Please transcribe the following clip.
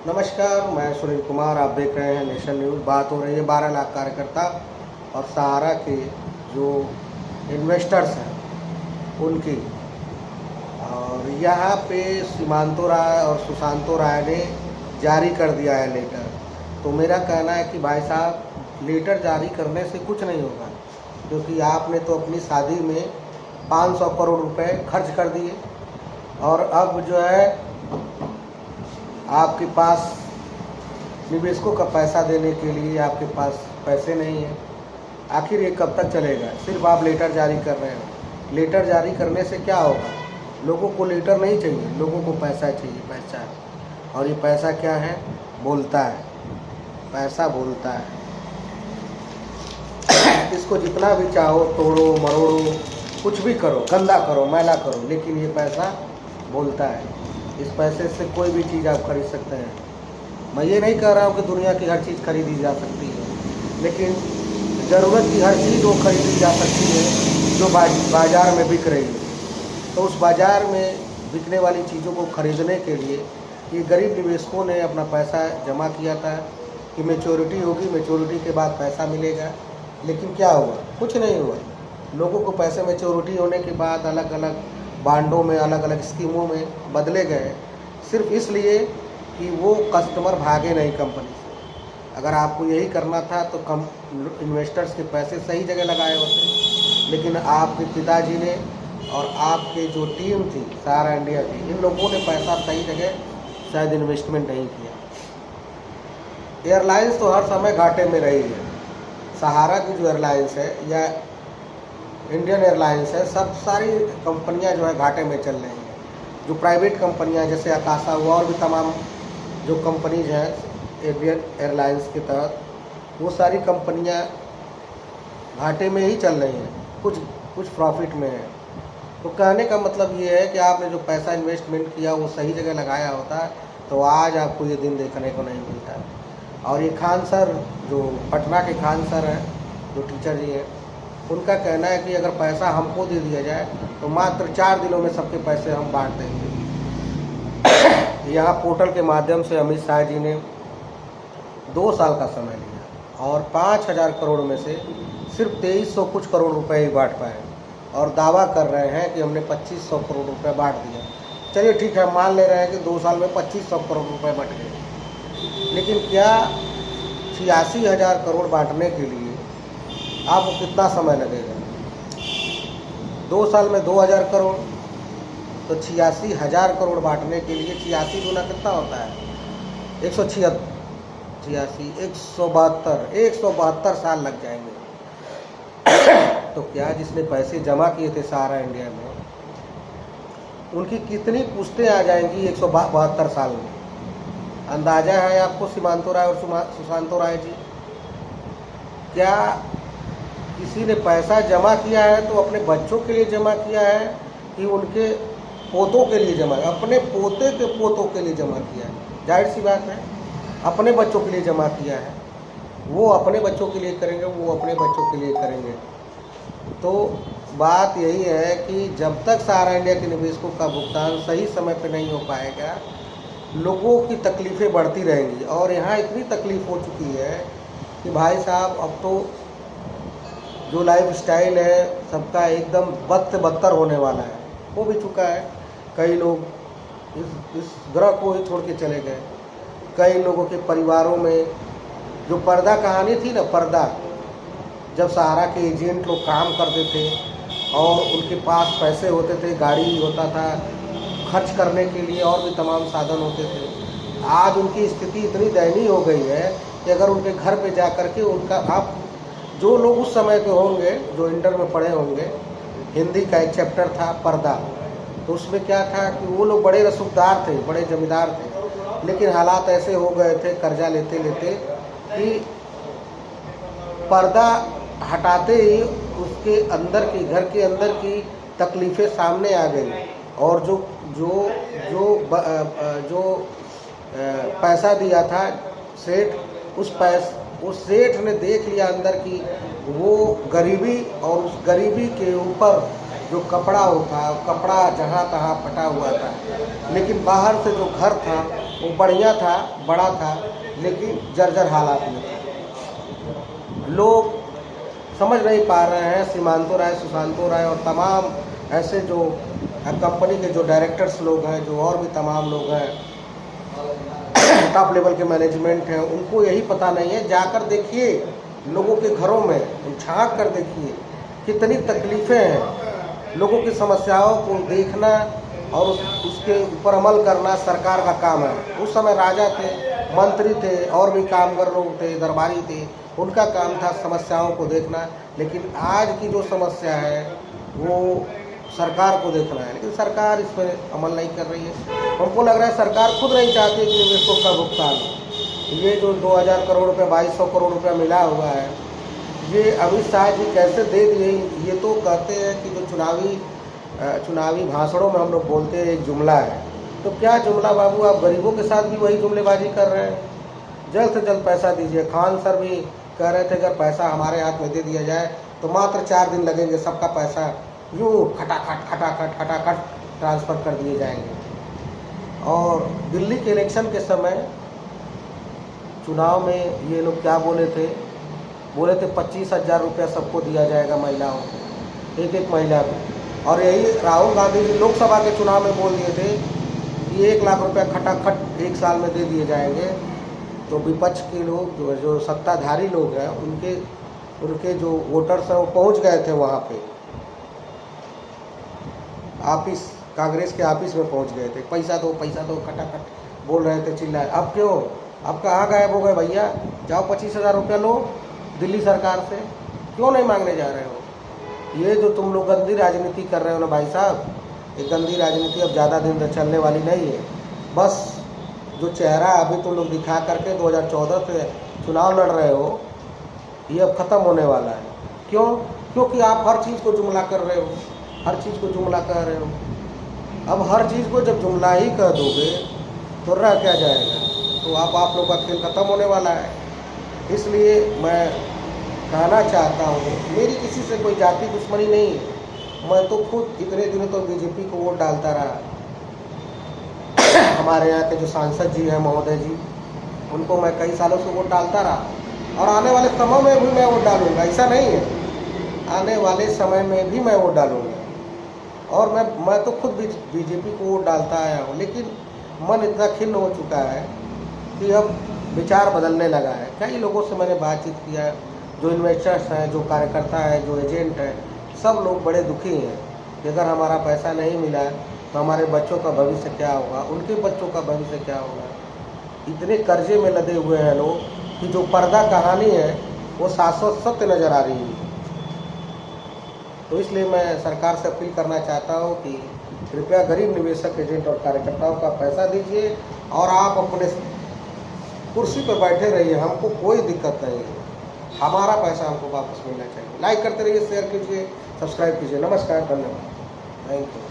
नमस्कार, मैं सुनील कुमार। आप देख रहे हैं नेशन न्यूज़। बात हो रही है 12 लाख कार्यकर्ता और सहारा के जो इन्वेस्टर्स हैं उनकी। और यहाँ पे सीमांतो राय और सुशांतो राय ने जारी कर दिया है लेटर। तो मेरा कहना है कि भाई साहब, लेटर जारी करने से कुछ नहीं होगा, क्योंकि आपने तो अपनी शादी में 500 करोड़ रुपए खर्च कर दिए और अब जो है आपके पास निवेशकों का पैसा देने के लिए आपके पास पैसे नहीं हैं। आखिर ये कब तक चलेगा? सिर्फ आप लेटर जारी कर रहे हो। लेटर जारी करने से क्या होगा? लोगों को लेटर नहीं चाहिए, लोगों को पैसा चाहिए, पैसा। और ये पैसा क्या है? बोलता है, पैसा बोलता है। इसको जितना भी चाहो तोड़ो मरोड़ो, कुछ भी करो, गंदा करो, मैला करो, लेकिन ये पैसा बोलता है। इस पैसे से कोई भी चीज़ आप खरीद सकते हैं। मैं ये नहीं कह रहा हूँ कि दुनिया की हर चीज़ खरीदी जा सकती है, लेकिन ज़रूरत की हर चीज़ वो खरीदी जा सकती है जो बाज़ार में बिक रही है। तो उस बाज़ार में बिकने वाली चीज़ों को खरीदने के लिए ये गरीब निवेशकों ने अपना पैसा जमा किया था कि मैच्योरिटी होगी, मैच्योरिटी के बाद पैसा मिलेगा। लेकिन क्या हुआ? कुछ नहीं हुआ। लोगों को पैसे मैच्योरिटी होने के बाद अलग अलग बांडों में, अलग अलग स्कीमों में बदले गए, सिर्फ इसलिए कि वो कस्टमर भागे नहीं कंपनी से। अगर आपको यही करना था तो इन्वेस्टर्स के पैसे सही जगह लगाए होते। लेकिन आपके पिताजी ने और आपके जो टीम थी सहारा इंडिया की, इन लोगों ने पैसा सही जगह शायद इन्वेस्टमेंट नहीं किया। एयरलाइंस तो हर समय घाटे में रही है। सहारा की जो एयरलाइंस है या इंडियन एयरलाइंस है, सब सारी कंपनियां जो है घाटे में चल रही हैं। जो प्राइवेट कंपनियां जैसे आकाशा हुआ और भी तमाम जो कंपनीज हैं इंडियन एयरलाइंस के तहत, वो सारी कंपनियां घाटे में ही चल रही हैं, कुछ प्रॉफिट में है। तो कहने का मतलब ये है कि आपने जो पैसा इन्वेस्टमेंट किया वो सही जगह लगाया होता तो आज आपको ये दिन देखने को नहीं मिलता। और ये खान सर, जो पटना के खान सर हैं, जो टीचर जी हैं, उनका कहना है कि अगर पैसा हमको दे दिया जाए तो मात्र 4 दिनों में सबके पैसे हम बांट देंगे। यहाँ पोर्टल के माध्यम से अमित शाह जी ने 2 साल का समय लिया और 5,000 करोड़ में से सिर्फ 2300 कुछ करोड़ रुपए ही बांट पाए और दावा कर रहे हैं कि हमने 2500 करोड़ रुपए बांट दिया। चलिए ठीक है, मान ले रहे हैं कि 2 साल में 2500 करोड़ रुपए बट गए, लेकिन क्या 86,000 करोड़ बांटने के लिए आपको कितना समय लगेगा? 2 साल में 2,000 करोड़, तो 86,000 करोड़ बांटने के लिए 86 गुना कितना होता है? 172 साल लग जाएंगे। तो क्या जिसने पैसे जमा किए थे सहारा इंडिया में, उनकी कितनी पुश्तें आ जाएंगी 172 साल में? अंदाजा है आपको सीमांतो राय और सुशांतो राय जी? क्या किसी ने पैसा जमा किया है तो अपने बच्चों के लिए जमा किया है कि उनके पोतों के लिए जमा? अपने पोते के पोतों के लिए जमा किया है। जाहिर सी बात है, अपने बच्चों के लिए जमा किया है। वो अपने बच्चों के लिए करेंगे, वो अपने बच्चों के लिए करेंगे। तो बात यही है कि जब तक सहारा इंडिया के निवेशकों का भुगतान सही समय पर नहीं हो पाएगा, लोगों की तकलीफ़ें बढ़ती रहेंगी। और यहाँ इतनी तकलीफ़ हो चुकी है कि भाई साहब, अब तो जो लाइफ स्टाइल है सबका एकदम बद से बदतर होने वाला है, हो भी चुका है। कई लोग इस ग्रह को ही छोड़ के चले गए। कई लोगों के परिवारों में जो पर्दा कहानी थी ना, पर्दा, जब सहारा के एजेंट लोग काम करते थे और उनके पास पैसे होते थे, गाड़ी होता था खर्च करने के लिए, और भी तमाम साधन होते थे, आज उनकी स्थिति इतनी दयनीय हो गई है कि अगर उनके घर पे जा कर के उनका, आप जो लोग उस समय के होंगे, जो इंटर में पढ़े होंगे, हिंदी का एक चैप्टर था पर्दा, तो उसमें क्या था कि वो लोग बड़े रसूखदार थे, बड़े जमींदार थे, लेकिन हालात ऐसे हो गए थे कर्जा लेते लेते कि पर्दा हटाते ही उसके अंदर की, घर के अंदर की तकलीफ़ें सामने आ गई। और जो जो जो पैसा दिया था सेठ, उस सेठ ने देख लिया अंदर की वो गरीबी, और उस गरीबी के ऊपर जो कपड़ा होता है, कपड़ा जहाँ तहाँ फटा हुआ था, लेकिन बाहर से जो घर था वो बढ़िया था, बड़ा था, लेकिन जर्जर हालात में था। लोग समझ नहीं पा रहे हैं। सीमांतो राय, सुशांतो राय और तमाम ऐसे जो कंपनी के जो डायरेक्टर्स लोग हैं, जो और भी तमाम लोग हैं, टॉप लेवल के मैनेजमेंट हैं, उनको यही पता नहीं है। जाकर देखिए लोगों के घरों में, झांक कर देखिए कितनी तकलीफ़ें हैं। लोगों की समस्याओं को देखना और उसके ऊपर अमल करना सरकार का काम है। उस समय राजा थे, मंत्री थे, और भी कामगर लोग थे, दरबारी थे, उनका काम था समस्याओं को देखना। लेकिन आज की जो समस्या है वो सरकार को देखना है, लेकिन सरकार इस पर अमल नहीं कर रही है। हमको लग रहा है सरकार खुद नहीं चाहती कि निवेशकों का भुगतान हो। ये जो 2000 करोड़ रुपये, 2200 करोड़ रुपया मिला हुआ है, ये अमित शाह जी कैसे दे दिए। ये तो कहते हैं कि जो चुनावी भाषणों में हम लोग बोलते हैं एक जुमला है, तो क्या जुमला बाबू, आप गरीबों के साथ भी वही जुमलेबाजी कर रहे हैं। जल्द से जल्द पैसा दीजिए। खान सर भी कह रहे थे अगर पैसा हमारे हाथ में दे दिया जाए तो मात्र 4 दिन लगेंगे, सबका पैसा यूँ खटाखट ट्रांसफ़र कर दिए जाएंगे। और दिल्ली के इलेक्शन के समय चुनाव में ये लोग क्या बोले थे 25,000 रुपया सबको दिया जाएगा, महिलाओं को, एक महिला को। और यही राहुल गांधी जी लोकसभा के चुनाव में बोल दिए थे कि 1 लाख रुपया खटाखट 1 साल में दे दिए जाएंगे। तो विपक्ष के लोग, जो सत्ताधारी लोग हैं, उनके जो वोटर्स हैं वो पहुंच गए थे वहाँ पे ऑफिस, कांग्रेस के ऑफिस में पहुंच गए थे। पैसा दो खटाखट बोल रहे थे, चिल्लाए। अब क्यों, अब कहाँ गायब हो गए भैया? जाओ 25,000 रुपया लो दिल्ली सरकार से, क्यों नहीं मांगने जा रहे हो? ये जो तुम लोग गंदी राजनीति कर रहे हो ना भाई साहब, ये गंदी राजनीति अब ज़्यादा दिन तक चलने वाली नहीं है। बस जो चेहरा अभी तुम लोग दिखा करके 2014 से चुनाव लड़ रहे हो, ये अब ख़त्म होने वाला है। क्यों? क्योंकि आप हर चीज़ को जुमला कर रहे हो, हर चीज़ को जुमला कह रहे हो। अब हर चीज़ को जब जुमला ही कह दोगे तो रह क्या जाएगा? तो आप लोग का खेल ख़त्म होने वाला है। इसलिए मैं कहना चाहता हूँ, मेरी किसी से कोई जाति दुश्मनी नहीं है। मैं तो खुद इतने दिनों तो बीजेपी को वोट डालता रहा। हमारे यहाँ के जो सांसद जी हैं, महोदय जी, उनको मैं कई सालों से वोट डालता रहा और आने वाले समय में भी मैं वोट डालूँगा। ऐसा नहीं है, आने वाले समय में भी मैं वोट डालूँगा। और मैं तो खुद बीजेपी को वोट डालता आया हूँ, लेकिन मन इतना खिन्न हो चुका है कि अब विचार बदलने लगा है। कई लोगों से मैंने बातचीत किया है, जो इन्वेस्टर्स हैं, जो कार्यकर्ता हैं, जो एजेंट हैं, सब लोग बड़े दुखी हैं कि अगर हमारा पैसा नहीं मिला तो हमारे बच्चों का भविष्य क्या होगा, उनके बच्चों का भविष्य क्या होगा। इतने कर्जे में लदे हुए हैं लोग कि जो पर्दा कहानी है वो शाश्वत सत्य नज़र आ रही है। तो इसलिए मैं सरकार से अपील करना चाहता हूँ कि कृपया गरीब निवेशक, एजेंट और कार्यकर्ताओं का पैसा दीजिए और आप अपने कुर्सी पर बैठे रहिए, हमको कोई दिक्कत नहीं है। हमारा पैसा हमको वापस मिलना चाहिए। लाइक करते रहिए, शेयर कीजिए, सब्सक्राइब कीजिए। नमस्कार, धन्यवाद, थैंक यू।